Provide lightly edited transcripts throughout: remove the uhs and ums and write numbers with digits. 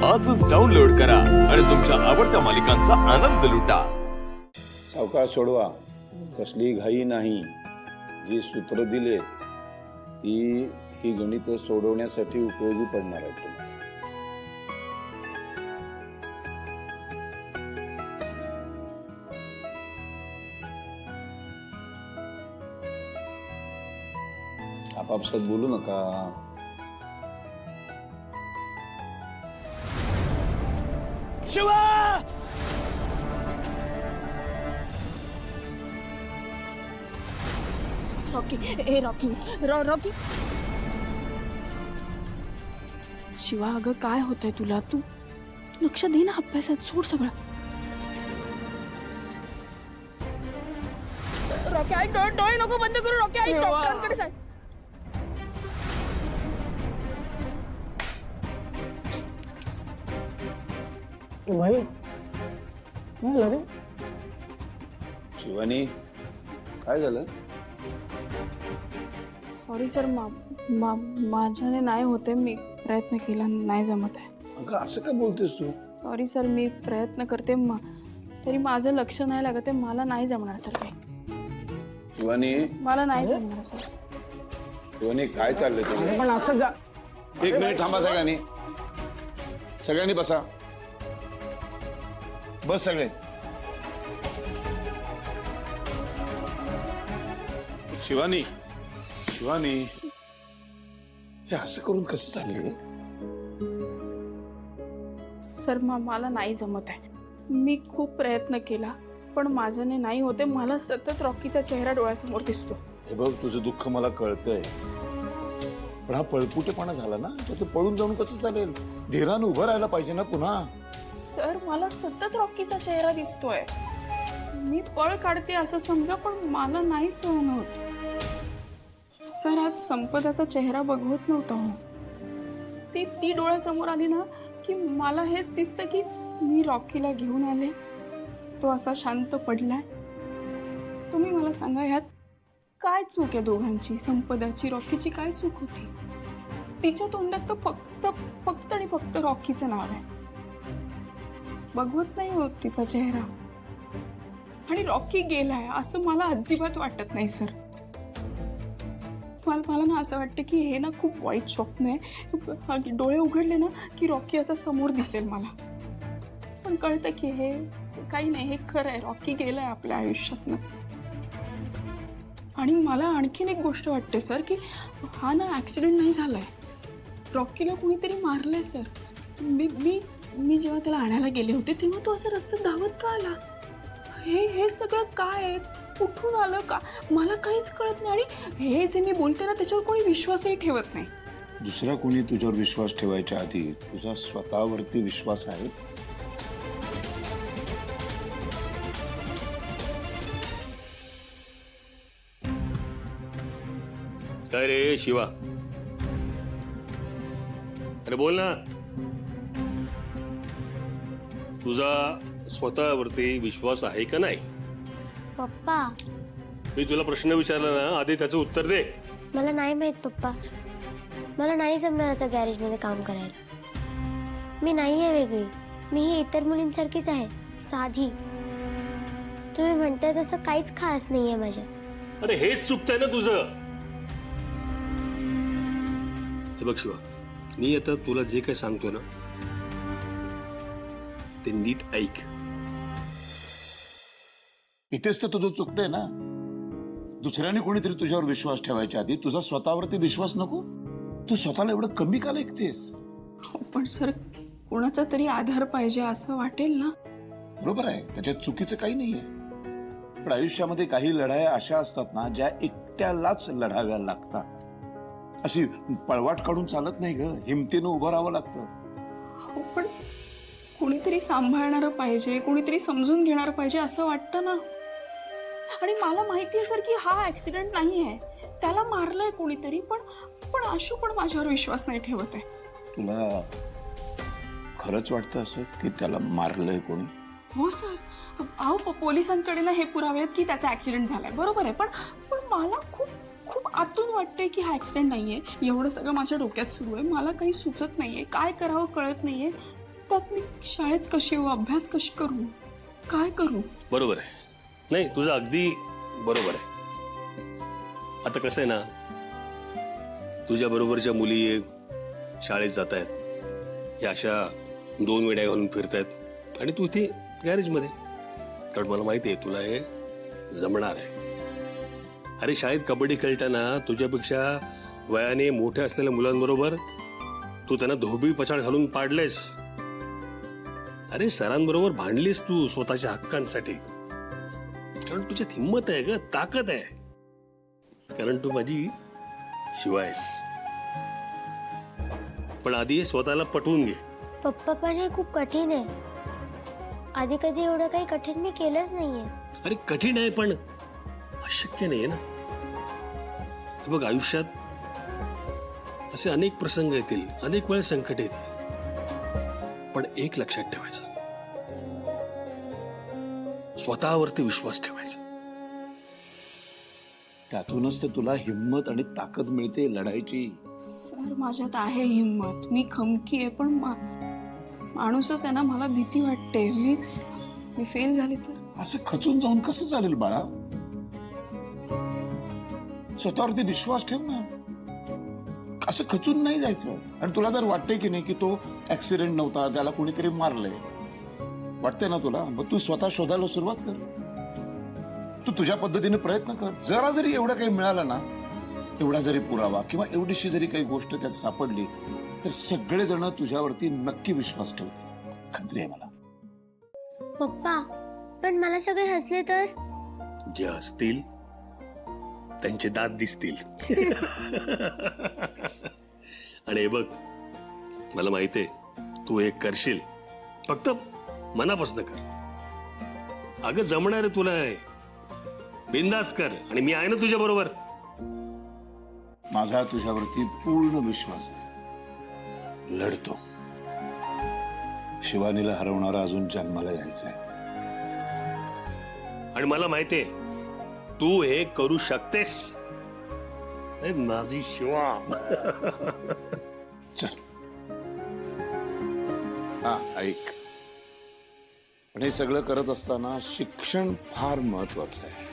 आजच डाउनलोड करा आणि तुमच्या आवडत्या मालिकांचा आनंद लुटा। सावकाश सोडवा, कसली घाई नाही। जी सूत्र दिले ती ही गणित सोडवण्यासाठी उपयोगी पडणार आहेत तुम्हाला। आपापसात बोलू नका। शिवा रॉकी, ए रॉकी, रॉकी। शिवा, अगं काय होतंय तुला? तू लक्ष दे ना अभ्यासात, सोड सगळं। रॉकी, आई डोळे नको बंद करू। रॉकी, आई डॉक्टरांकडे जा। भाई काय झालं रे? शिवानी, काय झालं? सॉरी सर, माझ्याने नाही होते। मी प्रयत्न केला, नाही जमत आहे। अगं असं का बोलतेस तू? सॉरी सर, मी प्रयत्न करते तरी माझं लक्ष नाही लागत आहे। मला नाही जमणार सर काही। शिवानी, मला नाही जमणार सर। शिवानी काय चाललंय तुझं? पण असं जा। एक मिनिट थांबा सगळ्यांनी, सगळ्यांनी बसा। बस सगळे। शिवानी, शिवानी, हे असं करून कसं चालेल ग? सर, मला नाही जमत आहे। मी खूप प्रयत्न केला पण माझ्याने नाही होते। मला सतत रॉकीचा चेहरा डोळ्यासमोर दिसतो। हे बघ, तुझं दुःख मला कळतंय, पण हा पळपुटेपणा झाला ना, तर ते पळून जाऊन कसं चालेल? धीरानं उभं राहायला पाहिजे ना पुन्हा। सर, मला सतत रॉकीचा चेहरा दिसतोय। मी पळ काढते असं समजा, पण मला नाही सहन होत। सर, आज संपदाचा चेहरा बघवत नव्हता हो। ती डोळ्यासमोर आली ना की मला हेच दिसतं की मी रॉकीला घेऊन आले, तो असा शांत पडलाय। तुम्ही मला सांगा, ह्यात काय चूक आहे दोघांची? संपदाची, रॉकीची काय चूक होती? तिच्या तोंडात तर फक्त आणि फक्त रॉकीचं नाव आहे। बघवत नाही होत तिचा चेहरा। आणि रॉकी गेलाय असं मला अजिबात वाटत नाही सर। मला ना असं वाटतं की हे ना खूप वाईट स्वप्न आहे। डोळे उघडले ना की रॉकी असं समोर दिसेल मला, पण कळतं की हे काही नाही, हे खरं आहे। रॉकी गेलाय आपल्या आयुष्यातनं। आणि मला आणखीन एक गोष्ट वाटते सर की हा ना ऍक्सिडेंट नाही झालाय, रॉकीला कुणीतरी मारलंय सर। मी जेव्हा त्याला आणायला गेले होते तेव्हा तो असं रस्त्यात धावत का आला? हे सगळं काय आहे? कुठून आलं का? मला काहीच कळत नाही। आणि हे जे मी बोलते ना त्याच्यावर कोणी विश्वासही ठेवत नाही। दुसरा कोणी तुझ्यावर विश्वास ठेवायच्या आधी तुझा स्वतःवरती विश्वास आहे? काय रे शिवा, अरे बोल ना। तुझा स्वतःवरती विश्वास आहे का नाही? पप्पा, मी तुला प्रश्न विचारला ना, आधी त्याचं उत्तर दे। मला नाही माहित पप्पा। मला नाही जमणार आता गॅरेजमध्ये काम करायला। मी नाही आहे वेगळी, मी ही इतर मुलींसारखीच आहे, साधी। तुम्ही म्हणताय तसं काहीच खास नाहीये माझ्या। अरे हेच चुकतंय ना तुझं। हे बघ शिवा, मी आता तुला जे काही सांगतोय ना ते नीट ऐक। इथेच तर तुझं चुकतंय ना। दुसऱ्याने कोणीतरी तुझ्यावर विश्वास ठेवायच्या आधी तुझा स्वतःवरती विश्वास नको? तू स्वतःला एवढं कमी का लेखतेस? पण सर, कोणाचा तरी आधार पाहिजे असं वाटेल ना। बरोबर आहे, त्याच्यात चुकीचं काही नाहीये, पण आयुष्यामध्ये काही लढाया अशा असतात ना ज्या एकट्यालाच लढाव्या लागतात। अशी पळवाट काढून चालत नाही ग, हिमतीनं उभं राहावं लागतं। पण कुणीतरी सांभाळणारं पाहिजे, कुणीतरी समजून घेणार पाहिजे असं वाटतं ना। आणि मला माहिती आहे सर की हा ऍक्सिडेंट नाही आहे, त्याला मारलंय कोणीतरी। पण आशू पण माझ्यावर विश्वास नाही ठेवत आहे। तुला खरंच वाटतं असं की त्याला मारलंय कोणी? हो सर, अहो पोलिसांकडे ना हे पुरावे आहेत की त्याचा ऍक्सिडेंट झालाय, बरोबर आहे। पण मला खूप खूप आतून वाटतंय की हा ऍक्सिडेंट नाहीये। एवढं सगळं माझ्या डोक्यात सुरू आहे, मला काही सुचत नाहीये, काय करावं कळत नाहीये। त्यात मी शाळेत कशी येऊ, अभ्यास कशी करू, काय करू? बरोबर आहे. नाही, तुझं अगदी बरोबर आहे. आता कसं आहे ना, तुझ्या बरोबरच्या मुली शाळेत जात आहेत, या अशा 2 वेड्या घालून फिरतायत आणि तू इथे गॅरेजमध्ये. कारण मला माहिती आहे तुला हे जमणार आहे. अरे शाळेत कबड्डी खेळताना तुझ्यापेक्षा वयाने मोठ्या असलेल्या मुलांबरोबर तू त्यांना धोबी पछाड घालून पाडलेस. अरे सरांबरोबर भांडलीस तू स्वतःच्या हक्कांसाठी. कारण तुझ्यात हिंमत आहे ग, ताकद आहे. कारण तू माझी शिवा आहेस. पण आधी हे स्वतःला पटवून घे. पप्पा पण हे खूप कठीण आहे. आधी कधी एवढं काही कठीण मी केलंच नाहीये. अरे कठीण आहे पण अशक्य नाहीये ना. हे बघ, आयुष्यात असे अनेक प्रसंग येतील, अनेक वेळा संकट येतील. पण एक लक्षात ठेवायचं, स्वतःवरती विश्वास ठेवायचा. त्यातूनच तर तुला हिंमत आणि ताकद मिळते लढायची. सर माझ्यात आहे हिंमत, मी खमकी आहे, पण माणूसच आहे ना, मला भीती वाटते. मी फेल झाले तर असं खचून जाऊन कसं चालेल बाळा? स्वतःवरती विश्वास ठेव ना. असं खचून नाही जायचं. आणि तुला जर वाटतंय की नाही की तो ऍक्सिडेंट नव्हता, त्याला कोणीतरी मारलंय, वाटतंय ना तुला, मग तू स्वतः शोधायला सुरुवात कर. तू तुझ्या पद्धतीने प्रयत्न कर. जरा जरी एवढं काही मिळालं ना, एवढा जरी पुरावा किंवा एवढीशी जरी काही गोष्ट त्यात सापडली, तर सगळेजण तुझ्यावरती नक्की विश्वास ठेवतील. खात्री आहे मला. पप्पा, पण मला सगळे हसले तर? जे असतील त्यांचे दात दिसतील. आणि हे बघ, मला माहितीये तू हे करशील. फक्त मनापासून कर. अगं जमणार आहे तुला. हे बिंदास कर आणि मी आहे ना तुझ्या बरोबर. माझा तुझ्यावरती पूर्ण विश्वास आहे. लढतो. शिवानीला हरवणारा अजून जन्माला यायचंय. आणि मला माहितीये तू हे करू शकतेस. ए, माझी शिवा. चल. हा ऐक, पण हे सगळं करत असताना शिक्षण फार महत्वाचं आहे.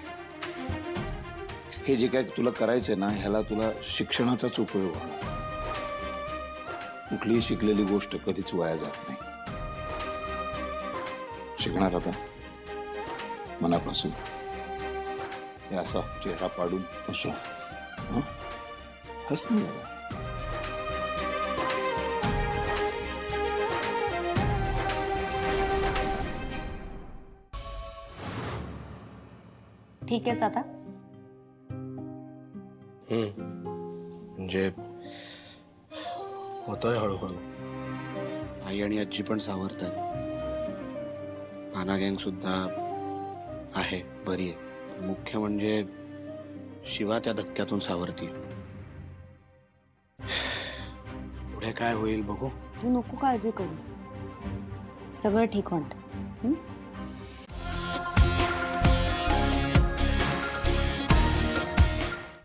हे जे काय तुला करायचंय ना, ह्याला तुला शिक्षणाचाच उपयोग होणार. कुठलीही शिकलेली गोष्ट कधीच वाया जात नाही. शिकणार आता मनापासून. हे असा चेहरा पाडून हसू. हस नाही जरा. ठीक आहेस आता? म्हणजे होतोय हळूहळू. आई आणि आजी पण सावरतात. माना गँग सुद्धा आहे, बरी आहे. मुख्य म्हणजे शिवा त्या धक्क्यातून सावरती. पुढे काय होईल बघू. तू नको काळजी करूस, सगळं ठीक होणार.